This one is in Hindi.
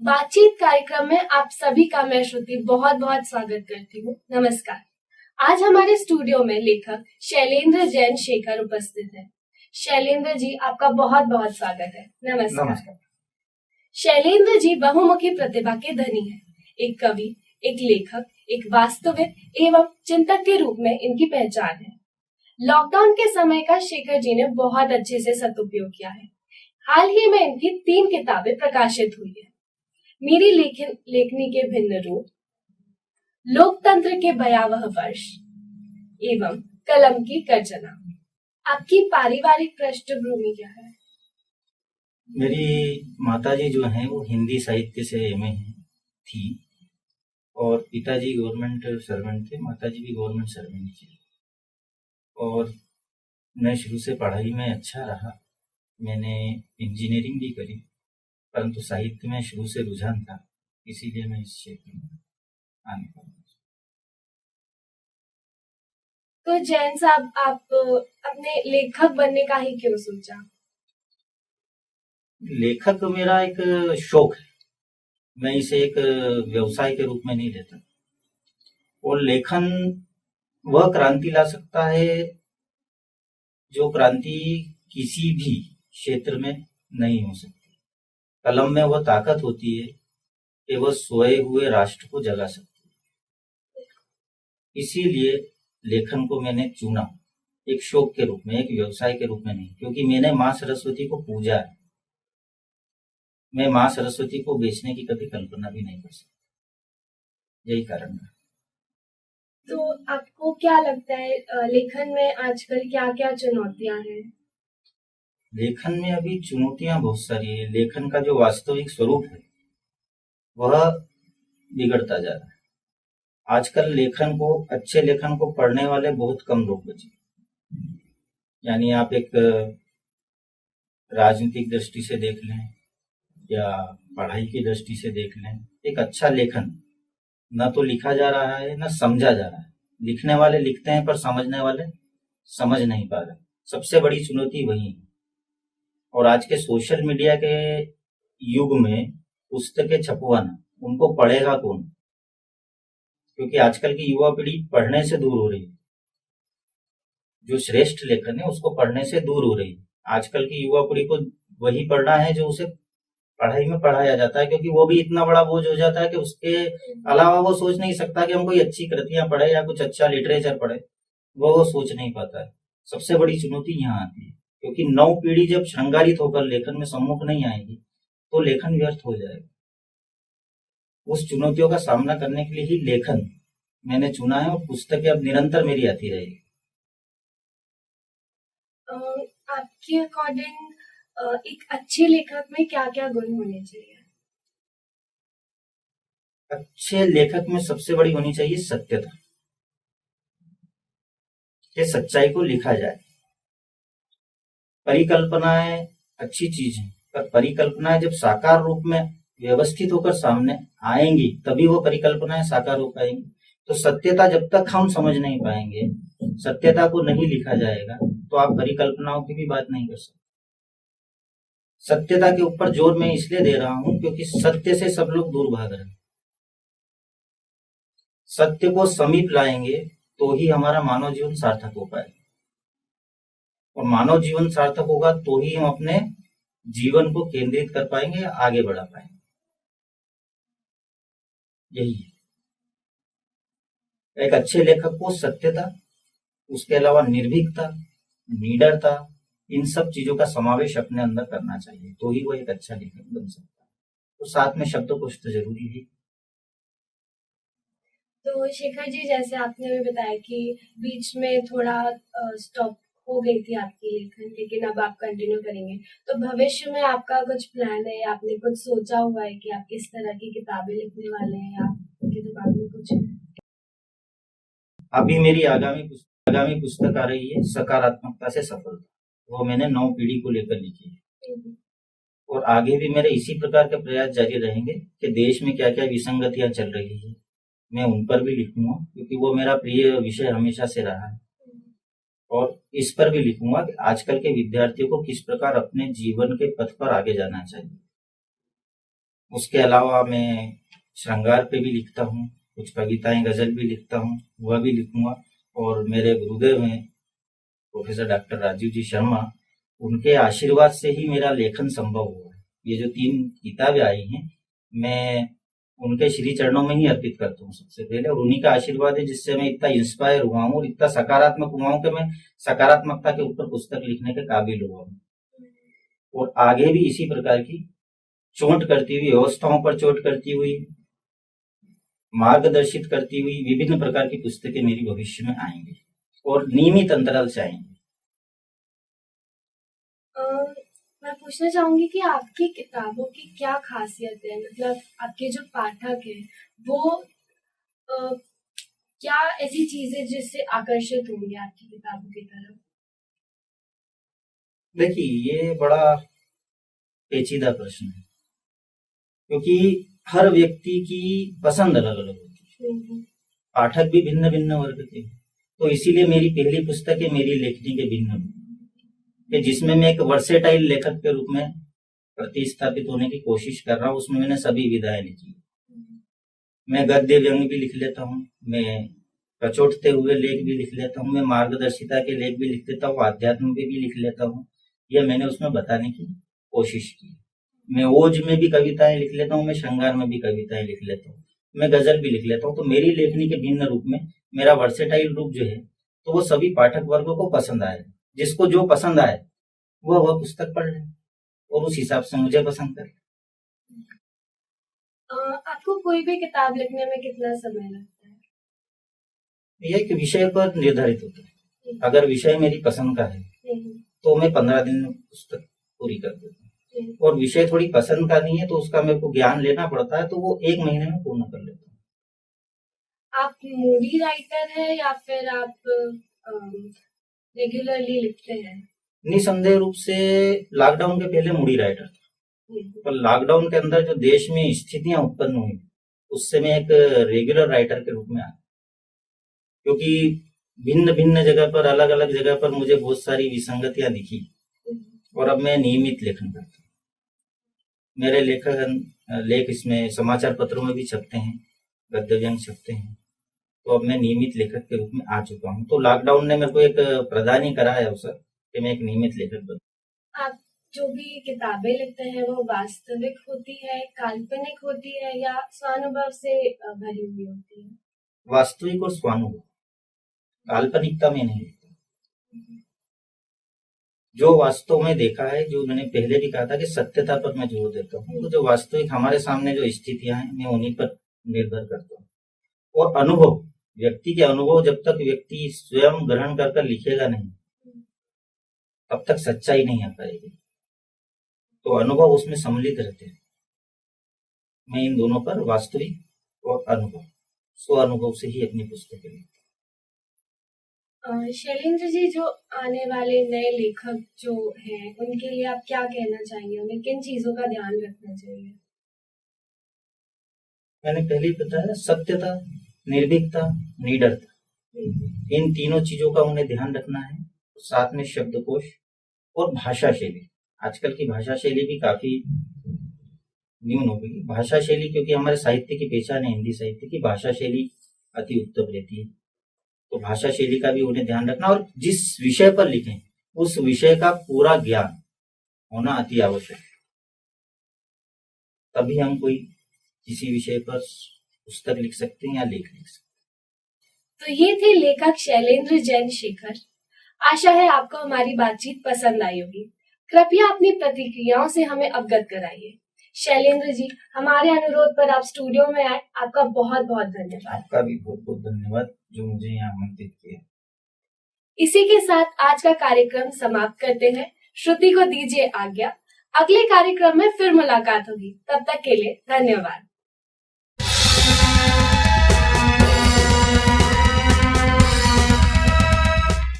बातचीत कार्यक्रम में आप सभी का मैं श्रुति बहुत बहुत स्वागत करती हूँ। नमस्कार। आज हमारे स्टूडियो में लेखक शैलेंद्र जैन शेखर उपस्थित है। शैलेंद्र जी, आपका बहुत बहुत स्वागत है। नमस्कार। शैलेंद्र जी बहुमुखी प्रतिभा के धनी हैं। एक कवि, एक लेखक, एक वास्तविक एवं चिंतक के रूप में इनकी पहचान है। लॉकडाउन के समय का शेखर जी ने बहुत अच्छे से सदुपयोग किया है। हाल ही में इनकी 3 किताबें प्रकाशित हुई है। मेरी लेखनी के भिन्न रूप, लोकतंत्र के भयावह वर्ष एवं कलम की गर्जना। आपकी पारिवारिक पृष्ठभूमि क्या है? मेरी माताजी जो हैं वो हिंदी साहित्य से एमए थी और पिताजी गवर्नमेंट सर्वेंट थे, माताजी भी गवर्नमेंट सर्वेंट थी। और मैं शुरू से पढ़ाई में अच्छा रहा। मैंने इंजीनियरिंग भी करी, परंतु साहित्य में शुरू से रुझान था, इसीलिए मैं इस क्षेत्र में आने पाया। तो जैन साहब, आप अपने लेखक बनने का ही क्यों सोचा? लेखक मेरा एक शौक है, मैं इसे एक व्यवसाय के रूप में नहीं लेता। और लेखन वह क्रांति ला सकता है जो क्रांति किसी भी क्षेत्र में नहीं हो सकती। कलम में वह ताकत होती है कि वह सोए हुए राष्ट्र को जगा सकती है। इसीलिए लेखन को मैंने चुना, एक शौक के रूप में, एक व्यवसाय के रूप में नहीं, क्योंकि मैंने माँ सरस्वती को पूजा है। मैं माँ सरस्वती को बेचने की कभी कल्पना भी नहीं कर सकता, यही कारण है। तो आपको क्या लगता है लेखन में आजकल क्या क्या चुनौतियां हैं? लेखन में अभी चुनौतियां बहुत सारी है। लेखन का जो वास्तविक स्वरूप है वह बिगड़ता जा रहा है। आजकल लेखन को, अच्छे लेखन को पढ़ने वाले बहुत कम लोग बचे। यानी आप एक राजनीतिक दृष्टि से देख लें या पढ़ाई की दृष्टि से देख लें, एक अच्छा लेखन न तो लिखा जा रहा है न समझा जा रहा है। लिखने वाले लिखते हैं पर समझने वाले समझ नहीं पा रहे। सबसे बड़ी चुनौती वही है। और आज के सोशल मीडिया के युग में पुस्तकें छपवाना, उनको पढ़ेगा कौन? क्योंकि आजकल की युवा पीढ़ी पढ़ने से दूर हो रही है। जो श्रेष्ठ लेखन है उसको पढ़ने से दूर हो रही है। आजकल की युवा पीढ़ी को वही पढ़ना है जो उसे पढ़ाई में पढ़ाया जाता है, क्योंकि वो भी इतना बड़ा बोझ हो जाता है कि उसके अलावा वो सोच नहीं सकता कि हम कोई अच्छी कृतियां पढ़े या कुछ अच्छा लिटरेचर पढ़े। वो सोच नहीं पाता है। सबसे बड़ी चुनौती यहाँ आती है, क्योंकि नव पीढ़ी जब श्रृंगारित होकर लेखन में सम्मुख नहीं आएगी तो लेखन व्यर्थ हो जाएगा। उस चुनौतियों का सामना करने के लिए ही लेखन मैंने चुना है और पुस्तकें अब निरंतर मेरी आती रहेगी। आपके अकॉर्डिंग एक अच्छे लेखक में क्या क्या गुण होने चाहिए? अच्छे लेखक में सबसे बड़ी होनी चाहिए सत्यता, कि सच्चाई को लिखा जाए। परिकल्पनाएं अच्छी चीज है, पर परिकल्पनाएं जब साकार रूप में व्यवस्थित होकर सामने आएंगी तभी वो परिकल्पनाएं साकार हो पाएंगी। तो सत्यता जब तक हम समझ नहीं पाएंगे, सत्यता को नहीं लिखा जाएगा, तो आप परिकल्पनाओं की भी बात नहीं कर सकते। सत्यता के ऊपर जोर मैं इसलिए दे रहा हूं क्योंकि सत्य से सब लोग दूर भाग रहे हैं। सत्य को समीप लाएंगे तो ही हमारा मानव जीवन सार्थक हो पाएगा, और मानव जीवन सार्थक होगा तो ही हम अपने जीवन को केंद्रित कर पाएंगे, आगे बढ़ा पाएंगे। यही है एक अच्छे लेखक को। सत्यता, उसके अलावा निर्भीकता, निडरता, इन सब चीजों का समावेश अपने अंदर करना चाहिए, तो ही वो एक अच्छा लेखक बन सकता है। तो साथ में शब्दकोश तो जरूरी है। तो शेखर जी, जैसे आपने भी बताया कि बीच में थोड़ा स्टॉप हो गई थी आपकी लेखन, लेकिन अब आप कंटिन्यू करेंगे, तो भविष्य में आपका कुछ प्लान है? आपने कुछ सोचा हुआ है कि आप किस तरह की किताबें लिखने वाले हैं, या आपके दिमाग में कुछ है? अभी मेरी आगामी पुस्तक आ रही है, सकारात्मकता से सफलता। वो मैंने नव पीढ़ी को लेकर लिखी है। और आगे भी मेरे इसी प्रकार के प्रयास जारी रहेंगे कि देश में क्या क्या विसंगतियां चल रही है, मैं उन पर भी लिखूंगा, क्योंकि वो मेरा प्रिय विषय हमेशा से रहा है। और इस पर भी लिखूंगा कि आजकल के विद्यार्थियों को किस प्रकार अपने जीवन के पथ पर आगे जाना चाहिए। उसके अलावा मैं श्रृंगार पे भी लिखता हूँ, कुछ कविताएं गजल भी लिखता हूँ, वह भी लिखूंगा। और मेरे गुरुदेव हैं प्रोफेसर डॉक्टर राजीव जी शर्मा, उनके आशीर्वाद से ही मेरा लेखन संभव हुआ है। ये जो 3 किताबें आई हैं, मैं उनके श्री चरणों में ही अर्पित करता हूँ सबसे पहले, और उन्हीं का आशीर्वाद है जिससे मैं इतना इंस्पायर हुआ हूँ और इतना सकारात्मक हुआ हूँ कि मैं सकारात्मकता के ऊपर पुस्तक लिखने के काबिल हुआ हूँ। और आगे भी इसी प्रकार की चोट करती हुई, व्यवस्थाओं पर चोट करती हुई, मार्गदर्शित करती हुई विभिन्न प्रकार की पुस्तकें मेरी भविष्य में आएंगी और नियमित अंतराल से आएंगी। मैं पूछना चाहूंगी कि आपकी किताबों की क्या खासियत है, मतलब आपके जो पाठक है वो क्या ऐसी चीजें जिससे आकर्षित होंगे आपकी किताबों की तरफ? देखिए, ये बड़ा पेचीदा प्रश्न है, क्योंकि हर व्यक्ति की पसंद अलग अलग होती है, पाठक भी भिन्न भिन्न वर्ग के, तो इसीलिए मेरी पहली पुस्तक है मेरी लेखनी के भिन्न रूप, जिसमें मैं एक वर्सेटाइल लेखक के रूप में प्रतिस्थापित होने की कोशिश कर रहा हूँ। उसमें मैंने सभी विधाएं लिखी। मैं गद्य व्यंग भी लिख लेता हूँ, मैं कचोटते हुए लेख भी लिख लेता हूँ, मैं मार्गदर्शिता के लेख भी लिख लेता हूँ, आध्यात्म पे भी लिख लेता हूँ। यह मैंने उसमें बताने की कोशिश की। मैं ओज में भी कविताएं लिख लेता हूँ, मैं श्रृंगार में भी कविताएं लिख लेता हूँ, मैं गजल भी लिख लेता हूँ। तो मेरी लेखनी के भिन्न रूप में मेरा वर्सेटाइल रूप जो है, तो वो सभी पाठक वर्गों को पसंद आए। जिसको जो पसंद आए वह पुस्तक पढ़ ले और उस हिसाब से मुझे पसंद करे। आपको कोई भी किताब लिखने में कितना समय लगता है? यह एक विषय पर निर्धारित होता है। अगर विषय मेरी पसंद का है तो मैं 15 दिन में पुस्तक पूरी कर देता हूँ, और विषय थोड़ी पसंद का नहीं है तो उसका मेरे को ज्ञान लेना पड़ता है, तो वो 1 महीने में पूर्ण कर लेता हूँ। आप मूडी राइटर है या फिर आप रेगुलरली लिखते हैं? निसंदेह रूप से लॉकडाउन के पहले मूडी राइटर था, पर लॉकडाउन के अंदर जो देश में स्थितियां उत्पन्न हुई उससे मैं एक रेगुलर राइटर के रूप में आया, क्योंकि भिन्न भिन्न जगह पर, अलग अलग जगह पर मुझे बहुत सारी विसंगतियां दिखी, और अब मैं नियमित लेखन करता हूँ। मेरे लेख इसमें समाचार पत्रों में भी छपते हैं, गद्य व्यंग छपते हैं, तो अब मैं नियमित लेखक के रूप में आ चुका हूँ। तो लॉकडाउन ने मेरे को एक प्रदान ही करा है अवसर कि मैं एक नियमित लेखक बनूं। आप जो भी किताबें लिखते हैं वो वास्तविक होती है, काल्पनिक होती है या स्वानुभव से भरी हुई होती है? वास्तविक और स्वानुभव, काल्पनिकता में नहीं लिखता। जो वास्तव में देखा है, जो मैंने पहले भी कहा था कि सत्यता पर मैं जोर देता हूँ, तो जो वास्तविक हमारे सामने जो स्थितियां हैं मैं उन्हीं पर निर्भर करता हूँ। और अनुभव, व्यक्ति के अनुभव जब तक व्यक्ति स्वयं ग्रहण कर लिखेगा नहीं, तब तक सच्चाई नहीं आ पाएगी। तो अनुभव उसमें सम्मिलित रहते हैं। मैं इन दोनों पर, वास्तविक और अनुभव, स्व अनुभव से ही अपनी पुस्तकें लिखता हूँ। शैलेंद्र जी, जो आने वाले नए लेखक जो हैं उनके लिए आप क्या कहना चाहेंगे? उन्हें किन चीजों का ध्यान रखना चाहिए? मैंने पहले ही बताया, सत्यता, निर्भीकता, निडरता, इन तीनों चीजों का उन्हें ध्यान रखना है। साथ में शब्दकोश और भाषा शैली। आजकल की भाषा शैली भी काफी न्यून हो गई। भाषा शैली, क्योंकि हमारे साहित्य की पहचान है, हिंदी साहित्य की भाषा शैली अति उत्तम रहती है, तो भाषा शैली का भी उन्हें ध्यान रखना। और जिस विषय पर लिखें उस विषय का पूरा ज्ञान होना अति आवश्यक है, तभी हम कोई किसी विषय पर पुस्तक लिख सकते हैं या लेख लिख सकते हैं। तो ये थे लेखक शैलेंद्र जैन शेखर। आशा है आपको हमारी बातचीत पसंद आई होगी। कृपया अपनी प्रतिक्रियाओं से हमें अवगत कराइए। शैलेंद्र जी, हमारे अनुरोध पर आप स्टूडियो में आए, आपका बहुत बहुत धन्यवाद। आपका भी बहुत बहुत धन्यवाद जो मुझे यहाँ आमंत्रित किया। इसी के साथ आज का कार्यक्रम समाप्त करते हैं। श्रुति को दीजिए आज्ञा। अगले कार्यक्रम में फिर मुलाकात होगी, तब तक के लिए धन्यवाद।